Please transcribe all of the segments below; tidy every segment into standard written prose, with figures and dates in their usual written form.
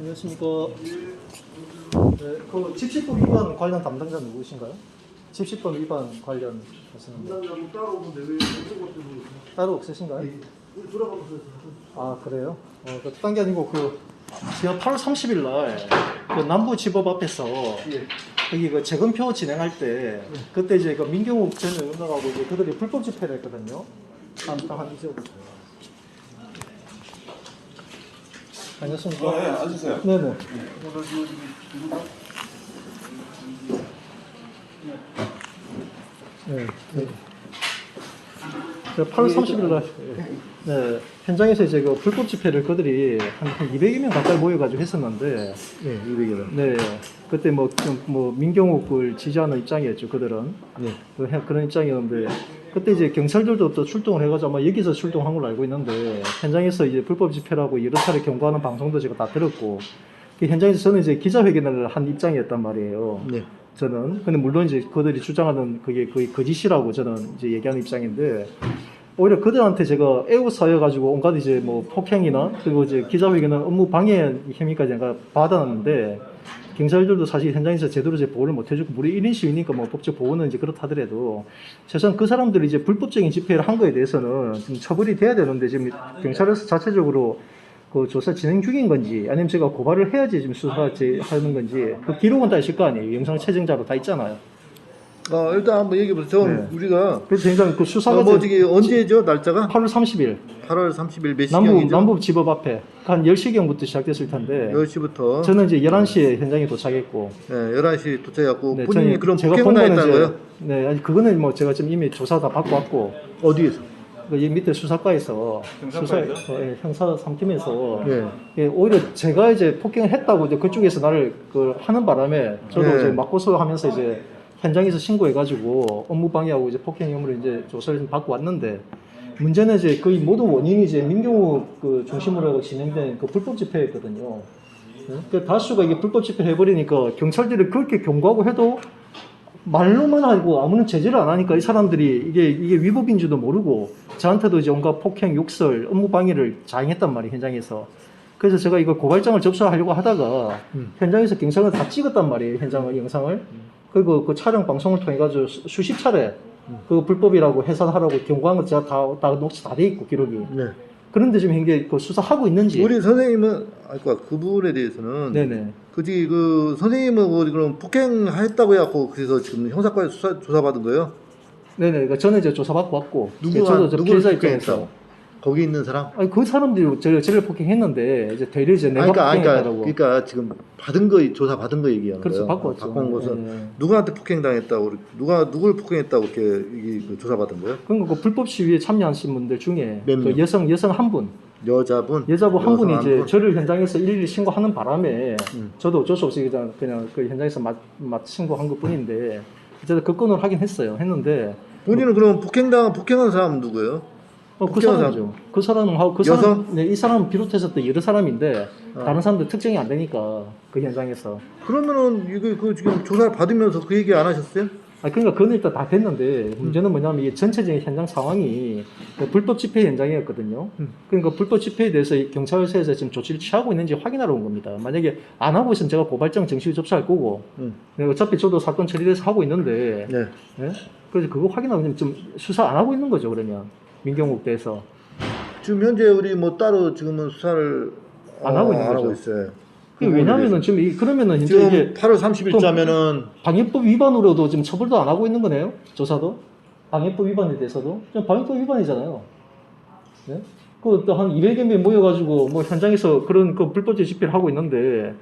안녕하십니까. 네, 그 집시법 위반 관련 담당자 누구신가요? 집시법 위반 관련 하시는데 담당자도 따로 오는데 왜 어떤 것도 모르겠어요. 따로 없으신가요? 우리 돌아가면서 아 그래요? 딴 게 아니고 지난 8월 30일 날 그 남부지법 앞에서 여기 그 재검표 진행할 때 그때 이제 그 민경욱 전 의원하고 이제 그들이 불법 집회를 했거든요. 한 이제 안녕하십니까? 네, 앉으세요. 네네. 오늘 누구다? 네. 네. 8월 30일 날 네, 현장에서 이제 그 불법 집회를 그들이 한 200여 명 가까이 모여가지고 했었는데, 네, 200여 네, 그때 뭐 민경욱을 지지하는 입장이었죠, 그들은. 네. 그런 입장이었는데, 그때 이제 경찰들도 또 출동을 해가지고 아마 여기서 출동한 걸로 알고 있는데, 현장에서 이제 불법 집회라고 여러 차례 경고하는 방송도 제가 다 들었고, 그 현장에서 저는 이제 기자회견을 한 입장이었단 말이에요. 네. 저는. 근데 물론 이제 그들이 주장하는 그게 거의 거짓이라고 저는 이제 얘기하는 입장인데, 오히려 그들한테 제가 애우사여가지고 온갖 이제 뭐 폭행이나 그리고 이제 기자회견은 업무 방해 혐의까지 내가 받았는데, 경찰들도 사실 현장에서 제대로 이제 보호를 못 해주고, 우리 1인 시위니까 뭐 법적 보호는 이제 그렇다더라도, 최소한 그 사람들이 이제 불법적인 집회를 한 거에 대해서는 좀 처벌이 돼야 되는데, 지금 경찰에서 자체적으로 그 조사 진행 중인 건지, 아니면 제가 고발을 해야지 지금 수사하는 건지, 그 기록은 다 있을 거 아니에요. 영상 채증자로 다 있잖아요. 일단 한번 얘기해 보세요. 네. 우리가 그래서 굉장히 그 수사가 저기 언제죠? 날짜가? 8월 30일. 8월 30일 몇 시경이죠? 남부지법 앞에 한 10시경부터 시작됐을 텐데 10시부터 저는 이제 11시에 현장에 도착했고, 네, 11시 도착했고 네, 본인이 그럼 제가 폭행을 본 거는 당했다는 거예요? 네, 아니 그거는 뭐 제가 지금 이미 조사 다 받고 왔고, 어디에서? 그 밑에 수사과에서 형사과에서? 형사 3팀에서 네. 오히려 제가 이제 폭행을 했다고 이제 그쪽에서 나를 하는 바람에 저도 네. 이제 맞고소하면서 이제 현장에서 신고해가지고 업무 방해하고 이제 폭행 혐의로 이제 조사를 좀 받고 왔는데, 문제는 이제 거의 모든 원인이 이제 민경욱 그 중심으로 진행된 그 불법 집회였거든요. 그 다수가 이게 불법 집회 해버리니까 경찰들이 그렇게 경고하고 해도 말로만 하고 아무런 제재를 안 하니까 이 사람들이 이게 위법인 줄도 모르고 저한테도 이제 온갖 폭행, 욕설, 업무 방해를 자행했단 말이에요, 현장에서. 그래서 제가 이거 고발장을 접수하려고 하다가 현장에서 경찰을 다 찍었단 말이에요, 현장을, 영상을. 그리고 그 촬영 방송을 통해 가지고 수십 차례 그 불법이라고 해산하라고 경고한 거 제가 다 녹취 다 돼 있고, 기록이. 네. 그런데 지금 이게 그 수사하고 있는지. 우리 선생님은 그러니까 그 부분에 대해서는 네네. 그 선생님은 그럼 폭행했다고 해갖고 그래서 지금 형사과에 조사받은 거예요? 네네. 그러니까 저는 이제 조사받고 왔고. 누구가 저도 누구를 피해자 폭행했다고? 입장에서. 거기 있는 사람? 아니 그 사람들이 저를 폭행했는데 이제 되려 이제 내가 폭행했다고. 그러니까 지금 받은 거 조사 받은 거 얘기하는 그렇죠, 거예요. 받고 왔죠. 받고 온 것은 네. 누구한테 폭행당했다고 누구를 폭행했다고 이렇게 그 조사받은 거예요? 그러니까 그 불법 시위에 참여하신 분들 중에 몇 명? 그 여성 한 분, 여자분 한 분이 이제 분? 저를 현장에서 일일이 신고하는 바람에 저도 어쩔 수 없이 그냥 그 현장에서 신고한 것뿐인데 어쨌든 그 건을 하긴 했는데 본인은 그럼 폭행한 사람은 누구예요? 그 폭행한 사람이죠. 그 사람하고 그 여성? 사람, 네, 이 사람 비롯해서 또 여러 사람인데 다른 사람들 특정이 안 되니까 그 현장에서. 그러면은 이거 그 지금 조사 받으면서 그 얘기 안 하셨어요? 그러니까 그건 일단 다 됐는데 문제는 뭐냐면 이게 전체적인 현장 상황이 그 불법 집회 현장이었거든요. 그러니까 불법 집회에 대해서 이 경찰서에서 지금 조치를 취하고 있는지 확인하러 온 겁니다. 만약에 안 하고 있으면 제가 고발장 정식으로 접수할 거고, 어차피 저도 사건 처리돼서 하고 있는데, 네. 예? 그래서 그거 확인하고 좀 수사 안 하고 있는 거죠, 그러면 민경욱 대해서. 지금 현재 우리 뭐 따로 지금은 수사를 안 하고 있는 안 거죠. 하고 있어요. 왜냐하면은 지금 그러면은 이제 지금 이게 8월 30일자면은 방해법 위반으로도 지금 처벌도 안 하고 있는 거네요, 조사도. 방해법 위반에 대해서도 그냥 방해법 위반이잖아요. 네? 그또 한 200여 명 모여가지고 뭐 현장에서 그런 그 불법적 집회를 하고 있는데,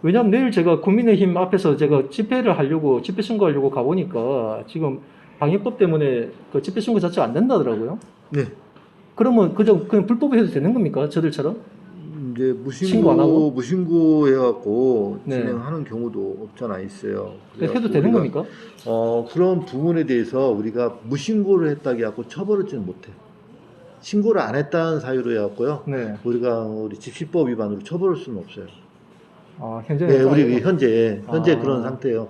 왜냐면 내일 제가 국민의힘 앞에서 제가 집회 신고하려고 가보니까 지금 방해법 때문에 그 집회 신고 자체가 안 된다더라고요. 네. 그러면 그냥 불법을 해도 되는 겁니까, 저들처럼? 이제 신고 안 하고? 무신고해갖고 네. 진행하는 경우도 없잖아 있어요. 해도 되는 겁니까? 그런 부분에 대해서 우리가 무신고를 했다고 해갖고 처벌하지는 못해. 신고를 안 했다는 사유로 해갖고요. 네. 우리 집시법 위반으로 처벌할 수는 없어요. 현재. 네, 우리 현재 그런 상태예요.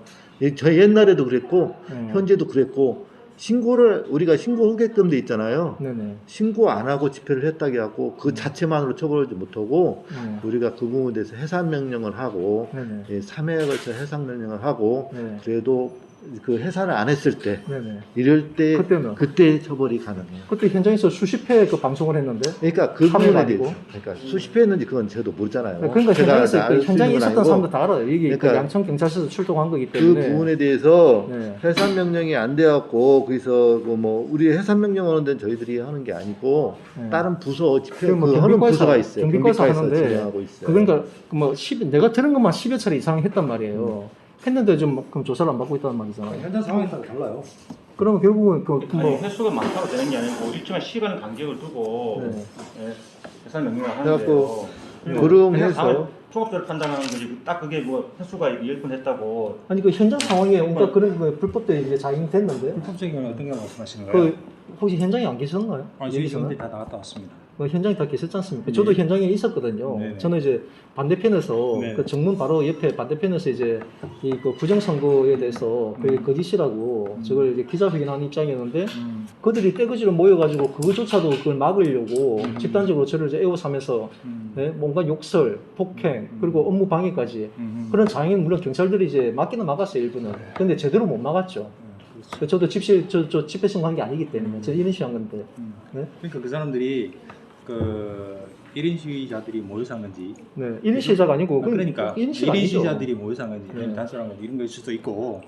저희 옛날에도 그랬고 네. 현재도 그랬고 신고를 우리가 신고 후객금도 있잖아요. 네네. 신고 안 하고 집회를 했다고 하고 그 자체만으로 처벌하지 못하고 네. 우리가 그 부분에 대해서 해산 명령을 하고 네네. 3회에 걸쳐 해산 명령을 하고 네. 그래도 그 해산을 안 했을 때 네네. 이럴 때 그때는? 그때 처벌이 가능해요. 그때 현장에서 수십 회 그 방송을 했는데. 그러니까 그 삼회가 부분에 아니고? 대해서 그러니까 수십 회 했는지 그건 저도 모르잖아요. 그러니까 제가 현장에서 알 그 수 현장에 있는 건 있었던 아니고 사람들 다 알아요. 이게 그 그러니까 양천 경찰서에서 출동한 거기 그 때문에. 부분에 대해서 네. 해산 명령이 안 돼갖고 거기서 그 뭐 우리 해산 명령 하는 데는 저희들이 하는 게 아니고 네. 다른 부서 집회 뭐 그 하는 경비과에서- 부서가 있어요. 경비과에서 하는데 진행하고 있어요. 그러니까 뭐 내가 들은 것만 10여 차례 이상 했단 말이에요. 했는데 좀 그럼 조사를 안 받고 있다는 말이잖아요. 현장 상황에 따라 달라요. 그러면 결국은 아니, 뭐 횟수가 많다고 되는 게 아니고 일정한 시간 간격을 두고 네. 해산 명령을 그래갖고 하는데요. 그rum해서 종합적으로 판단하는 거지. 딱 그게 뭐 횟수가 10건 했다고. 아니 그 현장 상황에 뭔가 그런 거 불법들이 이제 자행됐는데 불법적인 건 어떤 걸 말씀하시는 거예요? 그 혹시 현장에 안 계셨나요? 아니, 저희 여기서는? 직원들이 다 나갔다 왔습니다. 그 현장에 다 계셨지 않습니까? 네. 저도 현장에 있었거든요. 네네. 저는 이제 반대편에서 네. 그 정문 바로 옆에 반대편에서 이제 이 그 부정선거에 대해서 그게 거짓이라고 저걸 이제 기자회견하는 입장이었는데 그들이 떼거지로 모여가지고 그거조차도 그걸 막으려고 집단적으로 저를 이제 에워싸면서 네? 뭔가 욕설, 폭행 그리고 업무 방해까지 그런 장애는 물론 경찰들이 이제 막기는 막았어요 일부는. 근데 제대로 못 막았죠. 저도 저 집회 신고한 게 아니기 때문에 저 이런 식한 건데. 네? 그러니까 그 사람들이 그 1인 시위자들이 모여서 한 건지 네, 1인 시위자가 아니고 그러니까 1인 1인 시위가 아니죠. 시위자들이 모여서 한 건지 네. 단순한 건지 이런 걸 수도 있고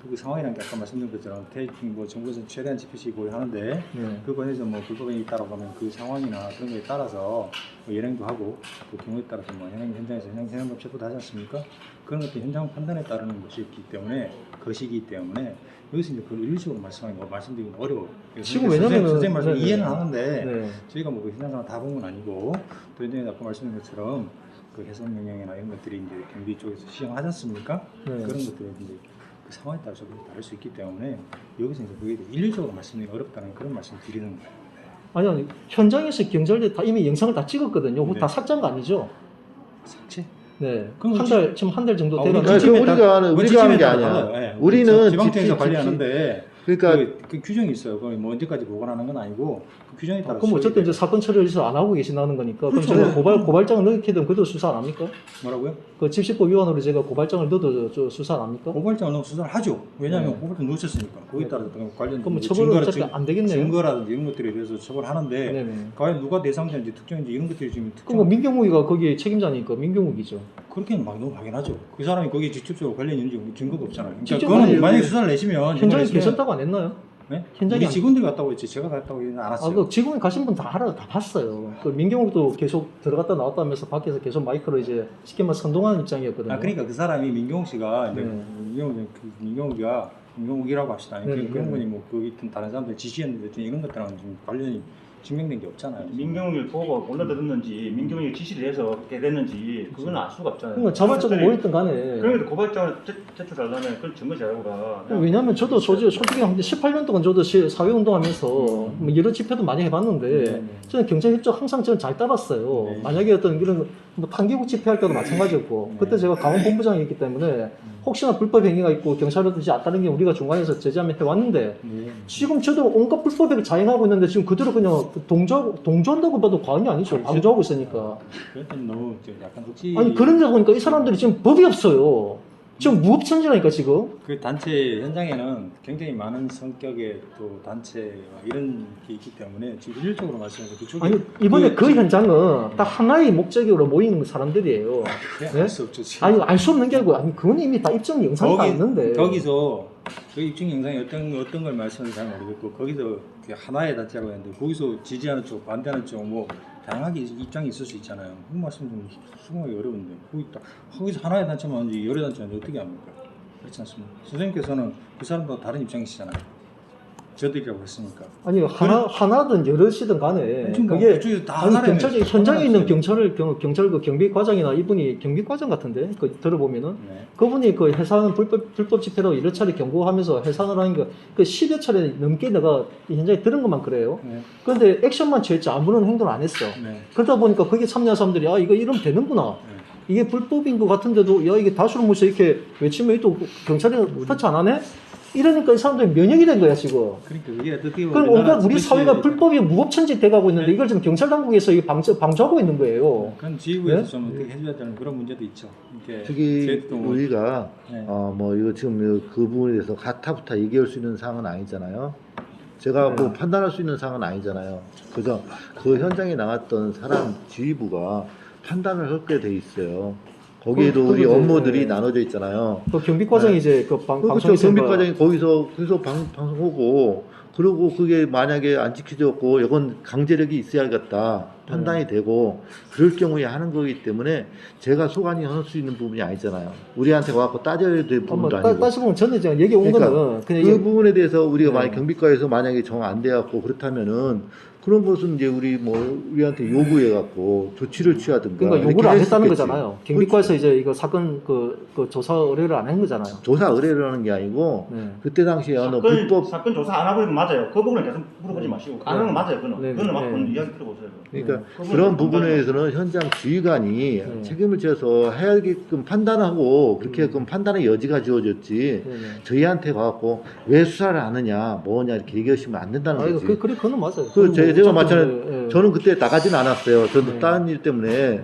그 상황이라는 게 아까 말씀드린 것처럼 뭐 정부에서 최대한 집회 시위를 하는데 네. 그거에서 뭐 불법행위 있다고 하면 그 상황이나 그런 거에 따라서 뭐 예량도 하고 그 경우에 따라서 뭐 현장에서 현행법 체포도 하지 않습니까? 그런 것도 현장 판단에 따르는 것이기 때문에 여기서 이제 그걸 일률적으로 말씀드리기는 어려워요. 지금 그러니까 왜냐면은- 선생님 말씀 네네. 이해는 하는데 네. 저희가 뭐 그 현장 상황 다 본 건 아니고 또 현장에 아까 말씀드린 것처럼 그 해산 명령이나 이런 것들이 이제 경비 쪽에서 시행하지 않습니까? 네. 그런 것들이 이제 그 상황에 따라서 다를 수 있기 때문에 여기서 이제 그게 일률적으로 말씀드리기 어렵다는 그런 말씀을 드리는 거예요. 아니 현장에서 경찰들 다 이미 영상을 다 찍었거든요. 그거 네. 다 삭제한 거 아니죠? 삭제? 네. 그럼 지금 한 달 정도 아, 되는. 우리 아니, 지침에 우리가 하는 게 아니야. 네. 우리는 지방청에서 집시- 관리하는데 그러니까 그 규정이 있어요. 그걸 뭐 언제까지 보관하는 건 아니고 그 규정에 따라. 그럼 어쨌든 이제 사건 처리를 안 하고 계신다는 거니까. 그렇죠. 그럼 제가 고발장을 넣게 되면 그래도 수사 안 합니까? 뭐라고요? 그 집시법 위반으로 제가 고발장을 넣어도 저 수사 안 합니까? 고발장을 넣으면 수사를 하죠. 왜냐하면 네. 고발장 넣으셨으니까 거기에 따라서 관련 그럼 처벌은 어차피 안 되겠네요. 증거라든지 이런 것들에 대해서 처벌하는데 네네. 과연 누가 대상자인지 특정인지 이런 것들이 지금 그럼 뭐 민경욱이가 거기 책임자니까 민경욱이죠. 그렇게는 막 너무 당연하죠. 그 사람이 거기에 직접적으로 관련 있는지 증거가 없잖아요. 그러니까 직접 그거는 관련- 만약에 수사를 내시면 현장에 내시면- 계셨다고 안 했나요? 네? 현장에 우리 안- 직원들이 갔다고 했지 제가 갔다고 하지는 않았어요. 그 직원이 가신 분 다 다 봤어요. 그 민경욱도 계속 들어갔다 나왔다 하면서 밖에서 계속 마이크로 이제 쉽게 말해 선동하는 입장이었거든요. 그러니까 그 사람이 민경욱 씨가 이제 네. 민경욱이라고 합시다. 네, 네, 그런 네. 분이 뭐 거기 있던 다른 사람들 지시했는데 이런 것들랑 좀 관련이 증명된 게 없잖아요. 민경을 보고 몰라들었는지 민경이 지시를 해서 그렇게 됐는지 그건 알 수가 없잖아요. 그러니까 자발적으로 모였던 간에. 그런데 고발장을 제출하려면 그걸 증거 자료가 왜냐하면 저도 솔직히 한 18년 동안 저도 사회운동하면서 뭐 여러 집회도 많이 해봤는데 네. 저는 경찰협조 항상 저는 잘 따랐어요. 네. 만약에 어떤 이런 뭐 판개국 집회할 때도 마찬가지였고 네. 그때 제가 강원본부장이었기 때문에 혹시나 불법 행위가 있고 경찰이든지 안 따른 게 우리가 중간에서 제지하면 해왔는데 네. 지금 저도 온갖 불법을 자행하고 있는데 지금 그대로 그냥 동조한다고 봐도 과언이 아니죠. 방조하고 있으니까. 그랬더니 너무 약간 혹시 아니 그런데 보니까 이 사람들이 지금 법이 없어요. 지금 무법천지라니까 지금. 그 단체 현장에는 굉장히 많은 성격의 또 단체와 이런 게 있기 때문에 지금 일률적으로 말씀해서 그쪽에 아니 이번에 그 현장은 딱 하나의 목적으로 모이는 사람들이에요. 네? 알수 없죠. 지금. 아니 알 수 없는 게 아니고 아니 그건 이미 다 입증 영상이 다 있는데. 거기서 그 입증 영상이 어떤 걸 말씀하는지 잘 모르겠고 거기서 그 하나의 단체라고 했는데 거기서 지지하는 쪽 반대하는 쪽 뭐 다양하게 입장이 있을 수 있잖아요. 그 말씀 좀 수긍하기 어려운데 거기서 하나의 단체만 하는지 여러 단체인지 어떻게 합니까? 그렇지 않습니까? 선생님께서는 그 사람과 다른 입장이시잖아요. 저들이라고 했으니까. 아니 하나든 여럿이든 간에 지금 뭐 그게 그쪽에서 다 아니 하나라며. 경찰 현장에 있는 하나라면서요. 경찰 그 경비과장이나 이분이 경비과장 같은데 그 들어보면은 네. 그분이 그 해산 불법 집회로 여러 차례 경고하면서 해산을 하는 거그 10여 차례 넘게 내가 이 현장에 들은 것만 그래요. 네. 그런데 액션만 취했지 아무런 행동을 안 했어. 네. 그러다 보니까 거기에 참여한 사람들이 아 이거 이러면 되는구나. 네. 이게 불법인 것 같은데도 야 이게 다수를 모셔 이렇게 외치면 또 경찰이 터치 안 하네? 이러니까 이 사람들이 면역이 된 거야 지금. 그러니까 그게 어떻게 그럼 온갖 우리 사회가 불법이 무법천지 돼가고 있는데 이걸 지금 경찰 당국에서 이 방조하고 있는 거예요. 그건 지휘부에서 네? 좀 어떻게 해줘야 되는 그런 문제도 있죠. 이게 저기 저희도 뭐- 우리가 네. 뭐 이거 지금 그 부분에 대해서 가타부타 얘기할 수 있는 사항은 아니잖아요. 제가 뭐 판단할 수 있는 사항은 아니잖아요. 그죠? 그 현장에 나갔던 사람 지휘부가 판단을 하게 돼 있어요. 거기에도 우리 그거죠. 업무들이 네. 나눠져 있잖아요. 그 경비과장이 이제 그 그렇죠. 방송에서 경비과장이 거기서 방송하고 그리고 그게 만약에 안 지켜졌고 이건 강제력이 있어야겠다 판단이 되고 그럴 경우에 하는 거기 때문에 제가 소관이 할 수 있는 부분이 아니잖아요. 우리한테 와갖고 따져야 될 부분도 아니고. 따지보면 저는 지금 얘기 온 그러니까 거는 그냥 그 이게 부분에 대해서 우리가 네. 만약 경비과에서 만약에 정 안 돼갖고 그렇다면은 그런 것은 이제 우리한테 요구해갖고 조치를 취하든가. 그러니까 이렇게 요구를 안 할 수 했다는 있겠지. 거잖아요. 경비과에서 이제 이거 사건 그 조사 의뢰를 안 한 거잖아요. 조사 의뢰를 하는 게 아니고 네. 그때 당시에 불법 사건 조사 안 하고 있는 건 맞아요. 그 부분을 계속 물어보지 마시고 안 하는 건 맞아요. 그거는 네. 그거는 막 네. 이야기 들어보세요. 그러니까 네. 그런 그거는 부분에서는 현장 지휘관이 책임을 져서 해야게끔 판단하고 그렇게끔 판단의 여지가 주어졌지 네네. 저희한테 가갖고 왜 수사를 안 하느냐 뭐냐 이렇게 얘기하시면 안 된다는 아, 이거 거지. 그건 맞아요. 제가 어차피 마찬가지 예. 저는 그때 나가진 않았어요. 저도 네. 다른 일 때문에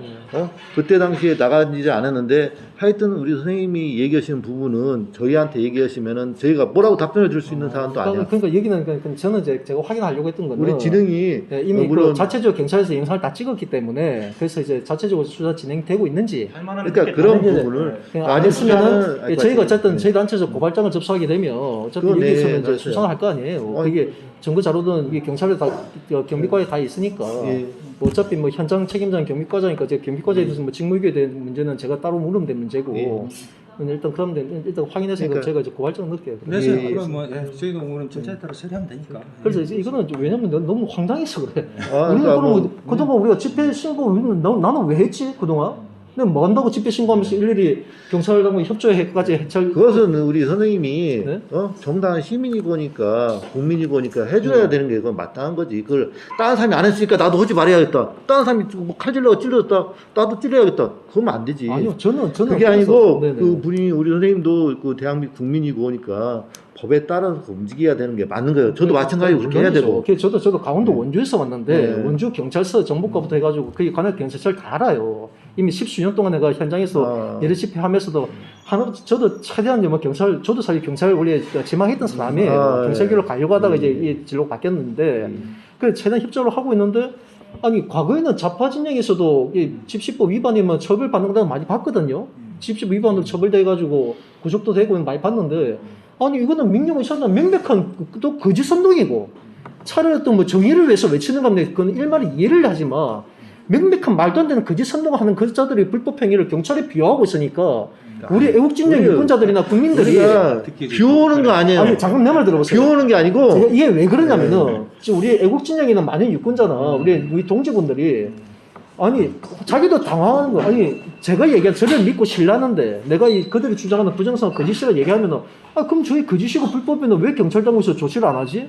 그때 당시에 나가지 않았는데 하여튼 우리 선생님이 얘기하시는 부분은 저희한테 얘기하시면은 저희가 뭐라고 답변을 줄 수 있는 사안도 아니야. 그러니까 얘기는 저는 제가 확인하려고 했던 거는 우리 진흥이 예, 이미 물론 그 자체적으로 경찰에서 영상을 다 찍었기 때문에 그래서 이제 자체적으로 수사 진행되고 있는지 할 만한 그러니까 게 그런 아니, 이제 부분을 그냥 안 아직 했으면은 수사는 예, 저희가 어쨌든 네. 저희 단체에서 고발장을 접수하게 되면 어차피 그건 여기서 네, 이제 맞아요. 수사를 할 거 아니에요. 어, 그게 증거 자료든 이게 경찰에 다 경비과에 다 있으니까 예. 뭐 어차피 뭐 현장 책임자는 경비과장이니까 제 경비과장에 대해서 뭐 직무유기에 대한 문제는 제가 따로 물으면 될 문제고 예. 일단 그러면 일단 확인해서 그러니까. 제가 이제 고발장 넣을게요. 그래서 예. 그럼 뭐 저희도 오늘 절차에 따라 처리하면 되니까. 그래서 이거는 왜냐면 너무 황당해서 그래. 아, 우리는 그러니까 그러면 그동안 우리가 집회 신고 우리는 나는 왜 했지 그동안? 내가 뭐 한다고 집회 신고하면서 일일이 경찰하고 협조해까지 해찰. 그것은 우리 선생님이 네? 정당한 시민이 보니까 국민이 보니까 해줘야 되는 게 그건 마땅한 거지. 그걸 다른 사람이 안 했으니까 나도 하지 말아야겠다. 다른 사람이 뭐 칼질러가 찔렀다. 나도 찔러야겠다. 그러면 안 되지. 아니요 저는 그게 아니고 네네. 그 분이 우리 선생님도 그 대한민국 국민이고 보니까 법에 따라서 움직여야 되는 게 맞는 거예요. 저도 마찬가지로 그렇게 해야 되고. 저도 강원도 원주에서 왔는데 네. 원주 경찰서 정보과부터 해가지고 거기 관할 경찰서를 다 알아요. 이미 10수년 동안 내가 현장에서 예를 집회하면서도 저도 최대한 뭐 경찰 저도 사실 경찰 원래 지망했던 사람이에요. 경찰길로 가려고 하다가 이제 이 진로 바뀌었는데 그래 최대한 협조를 하고 있는데 아니 과거에는 좌파 진영에서도 이 집시법 위반이면 처벌받는다는 많이 봤거든요. 집시법 위반으로 처벌돼가지고 구속도 되고 많이 봤는데 아니 이거는 민경훈 씨는 명백한 또 거짓 선동이고 차라리 또 뭐 정의를 위해서 외치는 건데 그건 일말의 이해를 하지만 명백한 말도 안 되는 거짓 선동하는 그 자들이 불법 행위를 경찰에 비호하고 있으니까 우리 애국진영 유권자들이나 국민들이 우리가 특히 이제 비오는 거 아니에요. 아니 잠깐 내 말 들어보세요. 비오는 게 아니고 제가 이게 왜 그러냐면은 지금 우리 애국진영이나 많은 유권자나 우리 동지분들이 아니 자기도 당황하는 거 아니 제가 얘기한 저를 믿고 신라는데 내가 그들이 주장하는 부정성 거짓이라 얘기하면은 아 그럼 저희 거짓이고 불법이면 왜 경찰 당국에서 조치를 안 하지?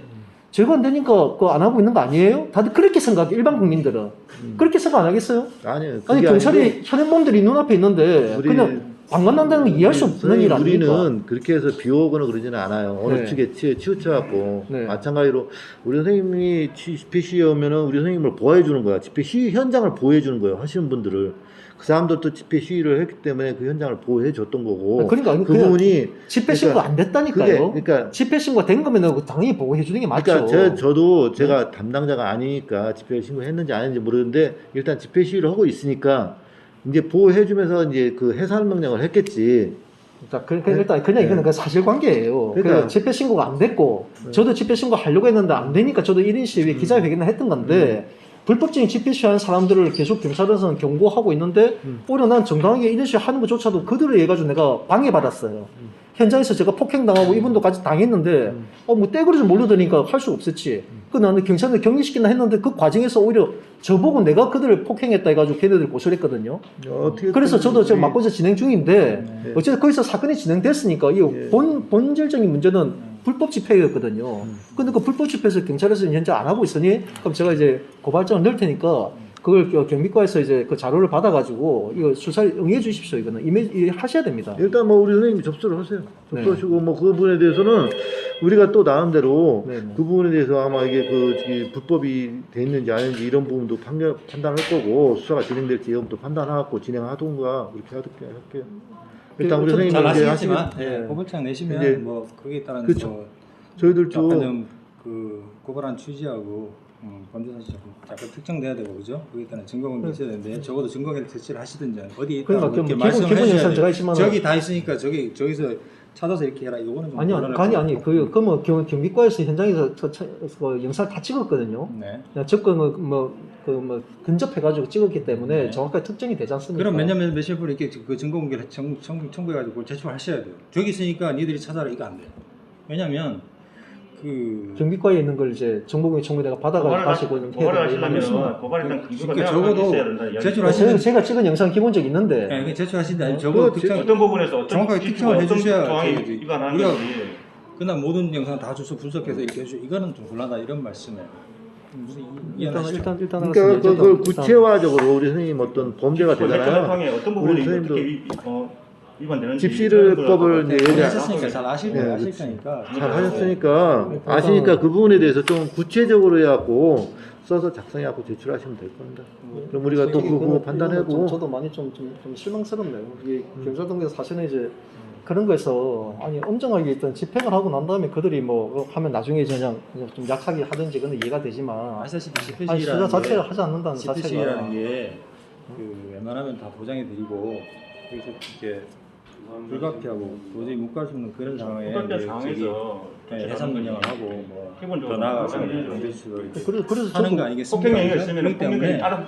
제가 안 되니까 그거 안 하고 있는 거 아니에요? 다들 그렇게 생각해 일반 국민들은 그렇게 생각 안 하겠어요? 아니에요. 아니 그게 아니고 경찰이 현행범들이 눈앞에 있는데 우리- 그냥 방관한다는 거 이해할 수 없는 선생님, 일 아닙니까? 우리는 그렇게 해서 비오거나 그러지는 않아요. 어느 네. 측에 치우쳐갖고 네. 마찬가지로 우리 선생님이 집회 시위에 오면은 우리 선생님을 보호해 주는 거야. 집회 시위 현장을 보호해 주는 거예요. 하시는 분들을 그 사람들도 집회 시위를 했기 때문에 그 현장을 보호해 줬던 거고. 그러니까 그 그냥 부분이 집회 신고 안 됐다니까요. 그러니까 집회 신고 된 거면 당연히 보호해 주는 게 맞죠. 그러니까 저도 제가 담당자가 아니니까 집회 신고했는지 안 했는지 모르는데 일단 집회 시위를 하고 있으니까 이제 보호해주면서 이제 그 해산 명령을 했겠지. 자, 일단 그냥 이거는 그 사실관계예요. 그러니까. 그 집회 신고가 안 됐고 저도 집회 신고 하려고 했는데 안 되니까 저도 1인 시위에 기자회견을 했던 건데 불법적인 집회 시위하는 사람들을 계속 경찰에서는 경고하고 있는데 오히려 난 정당하게 1인 시위 하는 것조차도 그들을 해가지고 내가 방해받았어요. 현장에서 제가 폭행당하고 이분도 같이 당했는데 뭐 떼거리 좀 몰려드니까 할 수 없었지. 그 나는 경찰을 격리시키나 했는데 그 과정에서 오히려 저보고 내가 그들을 폭행했다 해가지고 걔네들 고소를 했거든요. 어떻게 그래서 저도 지금 우리- 막고자 진행 중인데 어쨌든 거기서 사건이 진행됐으니까 이 본질적인 문제는 불법 집회였거든요. 근데 그 불법 집회에서 경찰에서 현재 안 하고 있으니 그럼 제가 이제 고발장을 넣을 테니까 그걸 경비과에서 이제 그 자료를 받아가지고 이거 수사에 응해 주십시오. 이거는 하셔야 됩니다. 일단 뭐 우리 선생님이 접수를 하세요. 네. 접수하시고 뭐 그 부분에 대해서는 우리가 또 나름대로 네, 네. 그 부분에 대해서 아마 이게 그 저기 불법이 돼 있는지 아닌지 이런 부분도 판단할 거고 수사가 진행될지 이런 것도 판단하고 진행하던가 그렇게 할게요. 일단 우리 선생님이 잘 이제 아시겠지만 하시면 예. 고발장 내시면 이제 뭐 거기에 따른 그쵸. 뭐 저희들도 약간 좀그 고발한 취지하고 범죄 사실이 약간 특정돼야 되고 그죠? 거기에 따른 증거가 있어야 되는데 적어도 증거를 제시를 하시든지 어디에 있다고 그러니까 이렇게 기본 말씀을 영상 하셔야 제가 돼요. 있지만 저기 다 있으니까 저기서 찾아서 이렇게 해라. 이거는 좀 아니 그뭐 경비과에서 현장에서 그 영상 다 찍었거든요. 네. 접근을 뭐 근접해가지고 찍었기 때문에 네. 정확하게 특정이 되지 않습니까? 그럼 몇십 분 이렇게 그 증거 공개를 청구해가지고 그걸 제출하셔야 돼요. 저기 있으니까 니들이 찾아라 이거 안 돼요. 왜냐면 그 경비과에 있는 걸 이제 정보공개 청구 내가 받아가지고 다시 고발을 하시려면 고발에 대한 근거가 그러니까 명확하게 적어도 있어야 된다. 이야기죠. 제출하시는 제가 찍은 영상 기본적 있는데 네, 이게 제출하신다. 적어도 그렇지. 특정 어떤 부분에서 어떤 정확하게 지표가 특정을 어떤 해주셔야 조항이 저기 위반하는지 그날 모든 영상 다 주소 분석해서 이렇게 해주죠. 이거는 좀 곤란하다 이런 말씀이에요. 무슨 이해하시죠? 일단 그러니까 알았습니다. 그걸 일단 구체화적으로 우리 선생님 어떤 범죄가 그 되잖아요. 통해 어떤 우리 부분이 선생님도 어떻게 위반되는지 집시를법을 이제 네, 예를 하셨으니까 잘 아실 거예요. 네, 아실 그렇지. 거니까. 잘 하셨으니까 일단 아시니까 그 부분에 대해서 좀 구체적으로 해갖고 써서 작성해갖고 제출하시면 될 겁니다. 그럼 우리가 또 솔직히 그거 그거는 판단하고 저도 많이 좀 실망스럽네요. 이게 경찰동에서 사실은 이제 그런 거에서 아니 엄정하게 일단 집행을 하고 난 다음에 그들이 뭐 하면 나중에 그냥 좀 약하게 하든지 그건 이해가 되지만 아시다시피 아니 수사 집회시위라는 자체를 게 하지 않는다는 자체가 집회시위라는 게그 웬만하면 다 보장해드리고 그래서 이렇게 불가피하고 도저히 못 갈 수 없는 그런 상황에 불가피한 이제 상황에서 저기 해산 명령을 하고 뭐 기본적으로 더 나아가서 보장해야죠. 강제수로 이렇게 그래서 하는 거 저도 아니겠습니까? 폭행행위가 있으면 그렇기 폭행행위 때문에 따라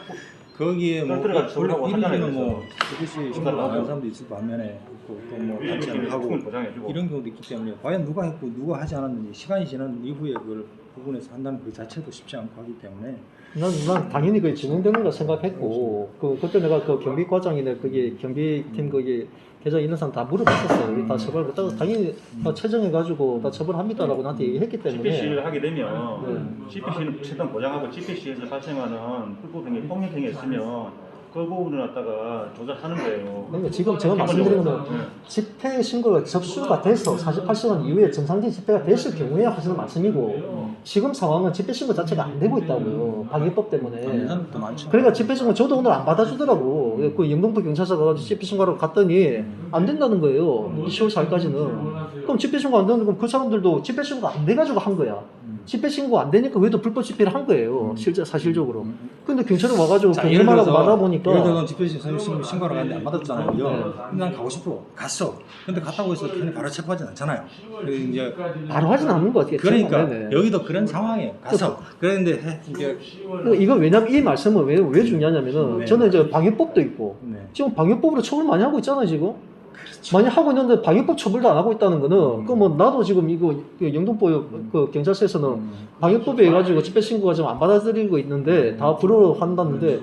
거기에 뭐 떨어뜨려 가지고 하고 하잖아요, 이런 뭐 그래서. 집회시 신고를 안 하는 사람도 있을 반면에 또뭐 같이 안 하고 충분히 보장해주고 이런 경우도 있기 때문에 과연 누가 했고 누가 하지 않았는지 시간이 지난 이후에 그걸 부분에서 한다는 그 자체도 쉽지 않고 하기 때문에 난 당연히 그게 진행되는 거 생각했고 그때 내가 그 경비과장이나 그게 경비팀 거기 계좌 있는 사람 다 물어봤었어요. 이게 다 처벌 그다가 당연히 다 최정해가지고 다 처벌합니다라고 나한테 얘기했기 때문에 집회시위를 하게 되면 집회시위는 최대한 보장하고 집회시위에서 발생하는 불법행위, 폭력행위 있으면 그 부분을 갖다가 조작하는 거예요. 그러니까 지금 제가 말씀드리는 건 집회 신고가 접수가 돼서 48시간 이후에 정상적인 집회가 됐을 경우에 하시는 말씀이고 지금 상황은 집회 신고 자체가 안 되고 있다고요. 방위법 때문에. 하는 사람도 많죠. 그러니까 집회 신고 저도 오늘 안 받아주더라고. 그 영등포 경찰서 가가지고 집회 신고하러 갔더니 안 된다는 거예요. 10월 4일까지는. 그럼 집회 신고 안 되는 건 그 사람들도 집회 신고가 안 돼가지고 한 거야. 집회 신고 안 되니까 왜도 불법 집회를 한 거예요. 실제 사실적으로. 근데 경찰이 와가지고 경찰하고 받아보니까 예를 들어서 집회시 신고하러 갔는데 안 받았잖아요. 그죠? 근데 난 가고 싶어. 갔어. 근데 갔다고 해서 걔네 바로 체포하진 않잖아요. 그래서 이제 바로 하진 않는 것 같아요. 그러니까 네네. 여기도 그런 상황이에요. 가서 그랬는데 이제 이거 왜냐면 이 말씀은 왜 중요하냐면은 네. 저는 이제 방역법도 있고 네. 지금 방역법으로 처벌 많이 하고 있잖아요 지금. 많이 하고 있는데 방역법 처벌도 안 하고 있다는 거는 그 뭐 나도 지금 이거 그 영등포 그 경찰서에서는 방역법에 해가지고 집회 신고가 지금 안 받아들이고 있는데 다 불허를 한다는데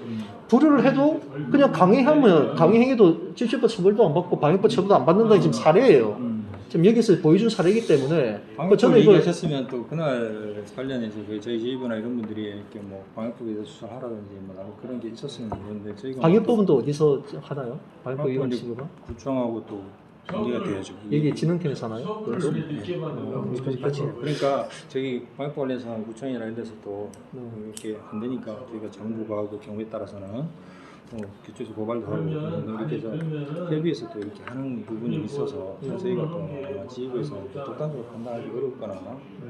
불허를 해도 그냥 강행하면 강행해도 집시법 처벌도 안 받고 방역법 처벌도 안 받는다는 지금 사례예요. 지금 여기서 보여준 사례이기 때문에 방역법 저는 이거 얘기하셨으면 또 그날 관련해서 저희 제이부나 이런 분들이 이렇게 뭐 방역법에 대해서 수사를 하라든지 뭐 그런 게 있었으면 모르는데 저희가 방역법은 또 어디서 하나요? 방역법 위반 이제 치고가 구청하고 또 문제가 돼야죠. 여기 진흥팀에서 하나요? 그러니까 저희 방역법 관련해서 구청이나 이런 데서 또 이렇게 안 되니까 저희가 정부가 하고 경우에 따라서는 기초에서 고발도 하고 이렇게 해서 협의해서 또 이렇게 하는 부분이 있어서 저희가 또 지휘부에서 독단적으로 판단하기 어렵거나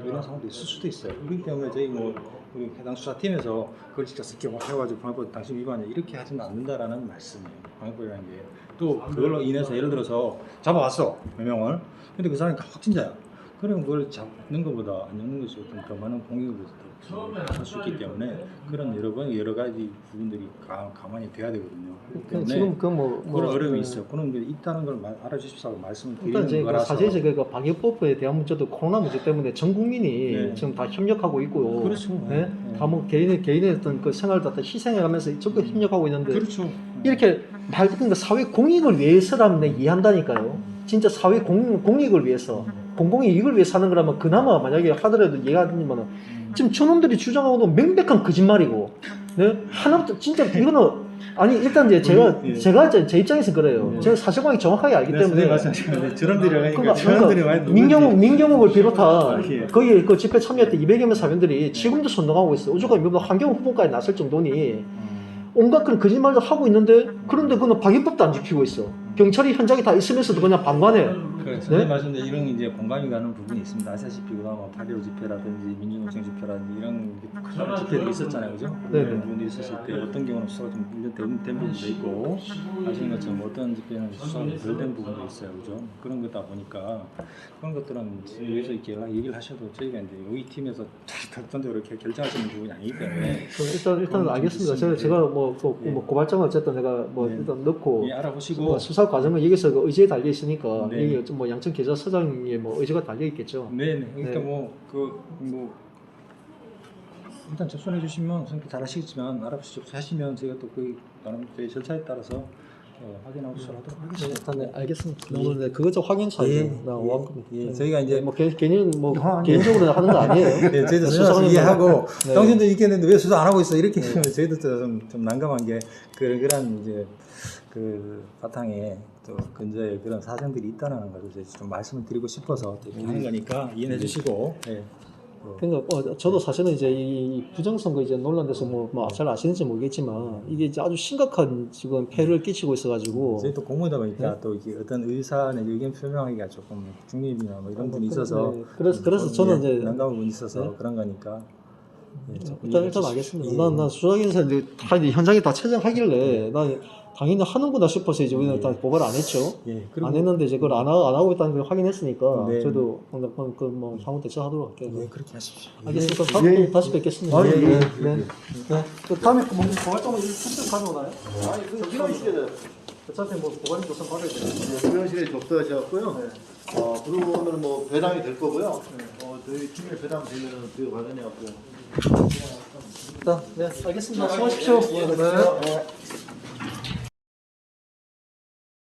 이런 상황도 있을 수도 있어요. 그렇기 때문에 저희 뭐 우리 해당 수사팀에서 그걸 직접 해가지고 방역법 당신 위반이야 이렇게 하지는 않는다라는 말씀이에요. 방역법이라는 게 또 그걸로 인해서 예를 들어서 잡아왔어 몇 명을 근데 그 사람이 확진자야. 그럼 그걸 잡는 것보다 안 잡는 것이 어떤 더 많은 공격을 할 수 있기 때문에 그런 여러 가지 부분들이 가만히 돼야 되거든요. 그렇기 때문에 지금 그런 어려움이 있어요. 그런 게 있다는 걸 알아주십사고 말씀을 일단 드리는 거라서 사실 이제 그 방역법에 대한 문제도 코로나 문제 때문에 전 국민이 네. 지금 다 협력하고 있고요. 그렇죠. 네? 다 뭐 개인의 어떤 그 생활을 다 희생해가면서 적극 협력하고 있는데 그렇죠. 이렇게 그러니까 사회 공익을 위해서라면 내가 이해한다니까요. 진짜 사회 공익을 위해서 공공의 이익을 위해 사는 거라면 그나마 만약에 하더라도 이해가 되지만은 지금 저놈들이 주장하고는 명백한 거짓말이고, 네? 하나부터 진짜 이거는 아니 일단 이제 제가 제 입장에서 그래요. 제가 사실관계 정확하게 알기 때문에. 저놈들이 하니까 그러니까 민경욱을 비롯한 거기 그 집회 참여했던 200여 명 사람들이 지금도 선동하고 있어요. 오죽하면 이번 환경 후보까지 나설 정도니 온갖 그런 거짓말도 하고 있는데, 그런데 그건 방역법도 안 지키고 있어. 경찰이 현장에 다 있으면서도 그냥 방관해. 선생님 말씀대로 이런 이제 공감이 가는 부분이 있습니다. 아시다시피 그다음 8.15 집회라든지 민주노총 집회라든지 이런 큰 집회도 있었잖아요, 그죠? 네. 그런 부분이 있었을 때 어떤 경우는 수사가 좀 1년 된 부분도 있고, 아시는 것처럼 어떤 집회는 수사가 덜 된 부분도 있어요, 그죠? 그런 거다 보니까 그런 것들은 위에서 이렇게 얘기를 하셔도 저희가 이제 여기 팀에서 결정적으로 이렇게 결정하시는 부분이 아니기 때문에 일단 알겠습니다. 제가 뭐 고발장은 어쨌든 내가 뭐 네. 일단 넣고 예, 알아보시고 뭐 수사 과정은 여기서 그 의지에 달려 있으니까 네. 이게 좀 뭐 양천 계좌서장의 뭐 의지가 달려 있겠죠. 네, 그러니까 네. 일단 접수해 주시면 선생님 잘 하시겠지만 알아보시 접수하시면 저희가 또 그 나름 저희 절차에 따라서 확인하고 수사하도록 하겠습니다. 일단 알겠습니다. 오늘 그것 좀 확인 차이 나와. 예, 저희가 이제 뭐 개인 뭐 개인적으로 하는 거 아니에요. 네, 저희도 수사하는 수사 이해하고 네. 당신도 있겠는데 왜 수사 안 하고 있어 이렇게 되면 저희도 좀 난감한 게 그런 이제 그 바탕에 또 근저에 그런 사정들이 있다는 것을 저희 좀 말씀을 드리고 싶어서 이렇게 하는 거니까 이해해 주시고. 네. 그러니까 저도 사실은 이제 이 부정선거 이제 논란돼서 뭐 잘 아시는지 모르겠지만 이게 이제 아주 심각한 지금 폐를 끼치고 있어가지고. 저희 또 공무다 보니까 또 이게 어떤 의사의 의견 표명하기가 조금 중립이나 뭐 이런 부분이 있어서 네. 그래서 저는 이제 난감한 부분이 있어서 네. 그런 거니까. 예, 일단 알겠습니다. 난 수사기에서 다 이제 현장에 다 체정하길래 난 당연히 하는구나 싶어서 이제 우리는 다 고발 안 했죠. 예, 안 했는데 이제 그걸 안 하고 있다는 걸 확인했으니까 네. 저도 그뭐 상호 대처하도록 할게요. 예, 그렇게 하십시오. 알겠습니다. 다음 다시 뵙겠습니다. 예, 예, 네. 예, 네. 네. 그 다음에 뭐 고발장은 출석 가져오나요? 아니 그 필요하시게 어차피 뭐 고발인 조선 받아야 돼요. 수영실에 접수하셔갖고요. 그리고 오늘 뭐 배당이 될 거고요. 저희 팀에 배당 되면은 그 과정해갖고. 일단 네 알겠습니다. 수고하십시오. 네.